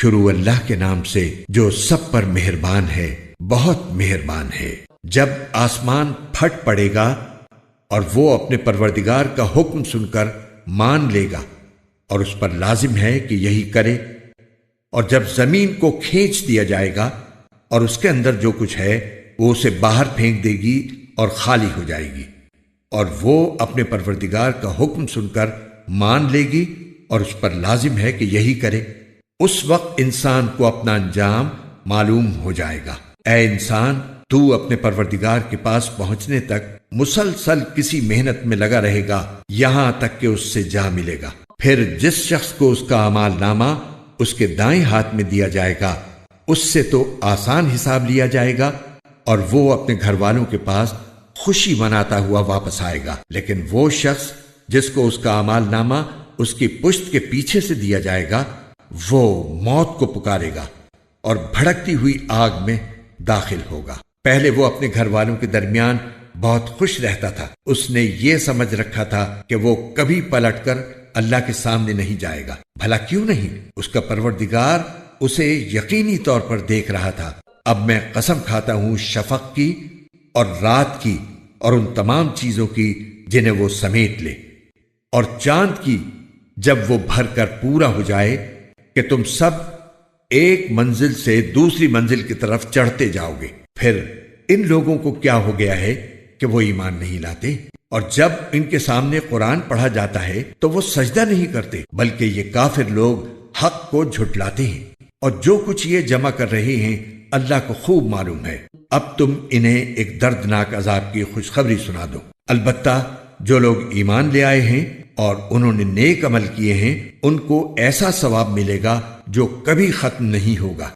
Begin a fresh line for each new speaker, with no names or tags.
شروع اللہ کے نام سے جو سب پر مہربان ہے، بہت مہربان ہے۔ جب آسمان پھٹ پڑے گا اور وہ اپنے پروردگار کا حکم سن کر مان لے گا اور اس پر لازم ہے کہ یہی کرے، اور جب زمین کو کھینچ دیا جائے گا اور اس کے اندر جو کچھ ہے وہ اسے باہر پھینک دے گی اور خالی ہو جائے گی، اور وہ اپنے پروردگار کا حکم سن کر مان لے گی اور اس پر لازم ہے کہ یہی کرے، اس وقت انسان کو اپنا انجام معلوم ہو جائے گا۔ اے انسان، تو اپنے پروردگار کے پاس پہنچنے تک مسلسل کسی محنت میں لگا رہے گا یہاں تک کہ اس سے جا ملے گا۔ پھر جس شخص کو اس کا اعمال نامہ اس کے دائیں ہاتھ میں دیا جائے گا اس سے تو آسان حساب لیا جائے گا اور وہ اپنے گھر والوں کے پاس خوشی مناتا ہوا واپس آئے گا، لیکن وہ شخص جس کو اس کا اعمال نامہ اس کی پشت کے پیچھے سے دیا جائے گا وہ موت کو پکارے گا اور بھڑکتی ہوئی آگ میں داخل ہوگا۔ پہلے وہ اپنے گھر والوں کے درمیان بہت خوش رہتا تھا، اس نے یہ سمجھ رکھا تھا کہ وہ کبھی پلٹ کر اللہ کے سامنے نہیں جائے گا۔ بھلا کیوں نہیں؟ اس کا پروردگار اسے یقینی طور پر دیکھ رہا تھا۔ اب میں قسم کھاتا ہوں شفق کی اور رات کی اور ان تمام چیزوں کی جنہیں وہ سمیٹ لے، اور چاند کی جب وہ بھر کر پورا ہو جائے کہ تم سب ایک منزل سے دوسری منزل کی طرف چڑھتے جاؤ گے۔ پھر ان لوگوں کو کیا ہو گیا ہے کہ وہ ایمان نہیں لاتے، اور جب ان کے سامنے قرآن پڑھا جاتا ہے تو وہ سجدہ نہیں کرتے، بلکہ یہ کافر لوگ حق کو جھٹلاتے ہیں، اور جو کچھ یہ جمع کر رہے ہیں اللہ کو خوب معلوم ہے۔ اب تم انہیں ایک دردناک عذاب کی خوشخبری سنا دو۔ البتہ جو لوگ ایمان لے آئے ہیں اور انہوں نے نیک عمل کیے ہیں ان کو ایسا ثواب ملے گا جو کبھی ختم نہیں ہوگا۔